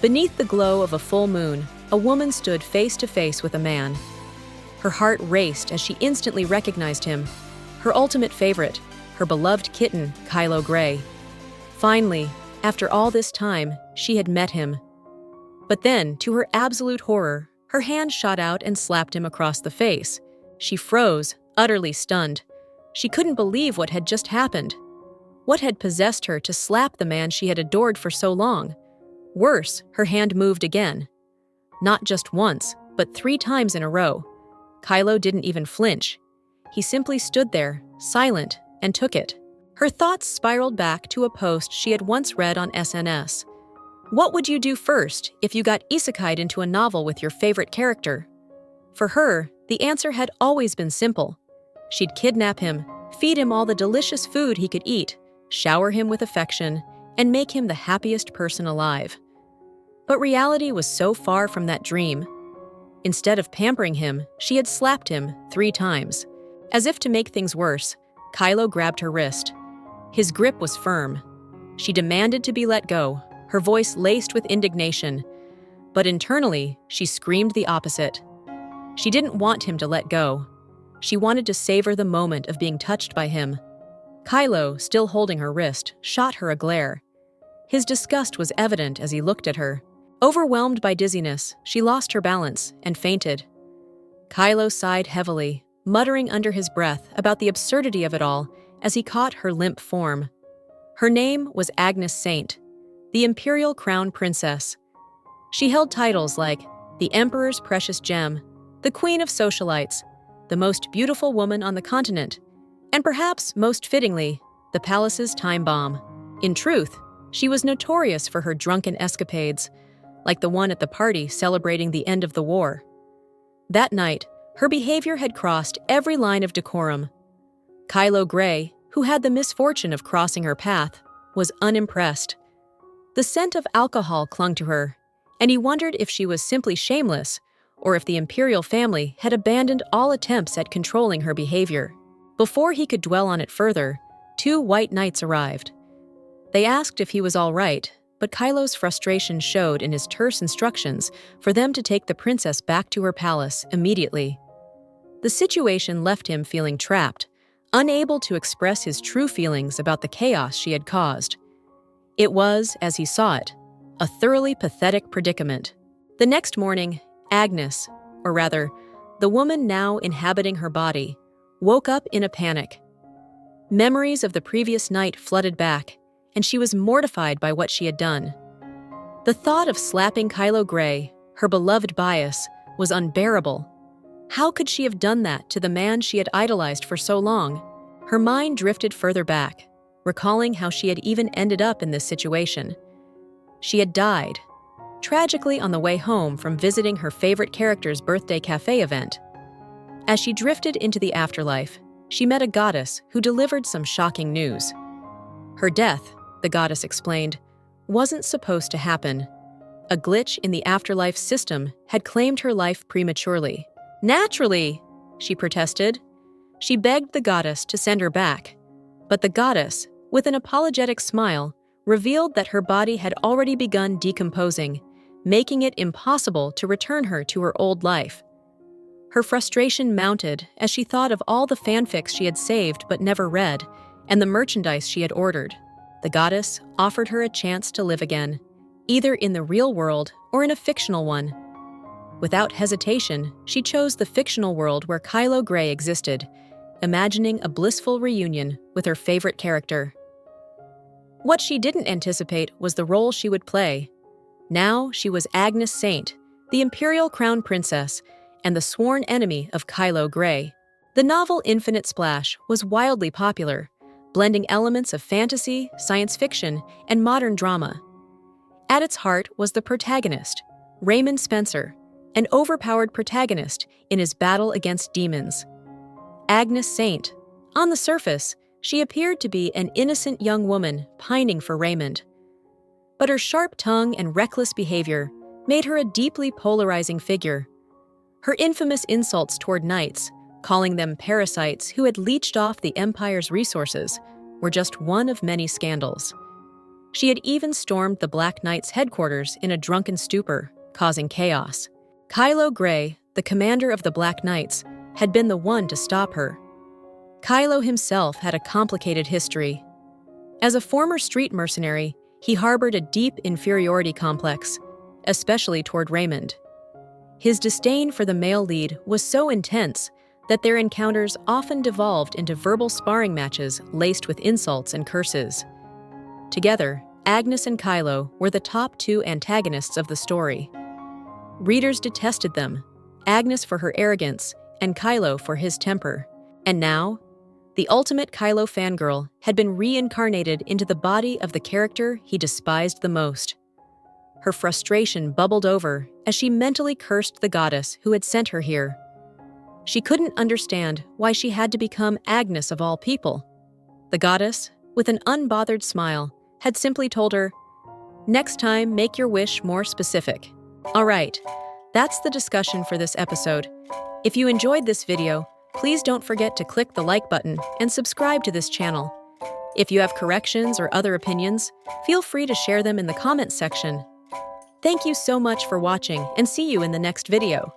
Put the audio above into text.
Beneath the glow of a full moon, a woman stood face to face with a man. Her heart raced as she instantly recognized him, her ultimate favorite, her beloved kitten, Kylo Grey. Finally, after all this time, she had met him. But then, to her absolute horror, her hand shot out and slapped him across the face. She froze, utterly stunned. She couldn't believe what had just happened. What had possessed her to slap the man she had adored for so long? Worse, her hand moved again. Not just once, but 3 times in a row. Kylo didn't even flinch. He simply stood there, silent, and took it. Her thoughts spiraled back to a post she had once read on SNS. What would you do first if you got isekai'd into a novel with your favorite character? For her, the answer had always been simple. She'd kidnap him, feed him all the delicious food he could eat, shower him with affection, and make him the happiest person alive. But reality was so far from that dream. Instead of pampering him, she had slapped him 3 times. As if to make things worse, Kylo grabbed her wrist. His grip was firm. She demanded to be let go, her voice laced with indignation. But internally, she screamed the opposite. She didn't want him to let go. She wanted to savor the moment of being touched by him. Kylo, still holding her wrist, shot her a glare. His disgust was evident as he looked at her. Overwhelmed by dizziness, she lost her balance and fainted. Kylo sighed heavily, muttering under his breath about the absurdity of it all as he caught her limp form. Her name was Agnes Saint, the Imperial Crown Princess. She held titles like the Emperor's Precious Gem, the Queen of Socialites, the most beautiful woman on the continent, and perhaps most fittingly, the palace's time bomb. In truth, she was notorious for her drunken escapades, like the one at the party celebrating the end of the war. That night, her behavior had crossed every line of decorum. Kylo Grey, who had the misfortune of crossing her path, was unimpressed. The scent of alcohol clung to her, and he wondered if she was simply shameless or if the imperial family had abandoned all attempts at controlling her behavior. Before he could dwell on it further, 2 white knights arrived. They asked if he was all right, but Kylo's frustration showed in his terse instructions for them to take the princess back to her palace immediately. The situation left him feeling trapped, unable to express his true feelings about the chaos she had caused. It was, as he saw it, a thoroughly pathetic predicament. The next morning, Agnes, or rather, the woman now inhabiting her body, woke up in a panic. Memories of the previous night flooded back, and she was mortified by what she had done. The thought of slapping Kylo Grey, her beloved bias, was unbearable. How could she have done that to the man she had idolized for so long? Her mind drifted further back, recalling how she had even ended up in this situation. She had died, tragically on the way home from visiting her favorite character's birthday cafe event. As she drifted into the afterlife, she met a goddess who delivered some shocking news. Her death, the goddess explained, wasn't supposed to happen. A glitch in the afterlife system had claimed her life prematurely. Naturally, she protested. She begged the goddess to send her back. But the goddess, with an apologetic smile, revealed that her body had already begun decomposing, making it impossible to return her to her old life. Her frustration mounted as she thought of all the fanfics she had saved but never read, and the merchandise she had ordered. The goddess offered her a chance to live again, either in the real world or in a fictional one. Without hesitation, she chose the fictional world where Kylo Grey existed, imagining a blissful reunion with her favorite character. What she didn't anticipate was the role she would play. Now she was Agnes Saint, the Imperial Crown Princess, and the sworn enemy of Kylo Grey. The novel Infinite Splash was wildly popular, blending elements of fantasy, science fiction, and modern drama. At its heart was the protagonist, Raymond Spencer, an overpowered protagonist in his battle against demons. Agnes Saint. On the surface, she appeared to be an innocent young woman pining for Raymond. But her sharp tongue and reckless behavior made her a deeply polarizing figure. Her infamous insults toward knights, calling them parasites who had leached off the Empire's resources, were just one of many scandals. She had even stormed the Black Knight's headquarters in a drunken stupor, causing chaos. Kylo Grey, the commander of the Black Knights, had been the one to stop her. Kylo himself had a complicated history. As a former street mercenary, he harbored a deep inferiority complex, especially toward Raymond. His disdain for the male lead was so intense that their encounters often devolved into verbal sparring matches laced with insults and curses. Together, Agnes and Kylo were the top two antagonists of the story. Readers detested them, Agnes for her arrogance and Kylo for his temper. And now, the ultimate Kylo fangirl had been reincarnated into the body of the character he despised the most. Her frustration bubbled over as she mentally cursed the goddess who had sent her here. She couldn't understand why she had to become Agnes of all people. The goddess, with an unbothered smile, had simply told her, "Next time, make your wish more specific." All right, that's the discussion for this episode. If you enjoyed this video, please don't forget to click the like button and subscribe to this channel. If you have corrections or other opinions, feel free to share them in the comments section. Thank you so much for watching and see you in the next video.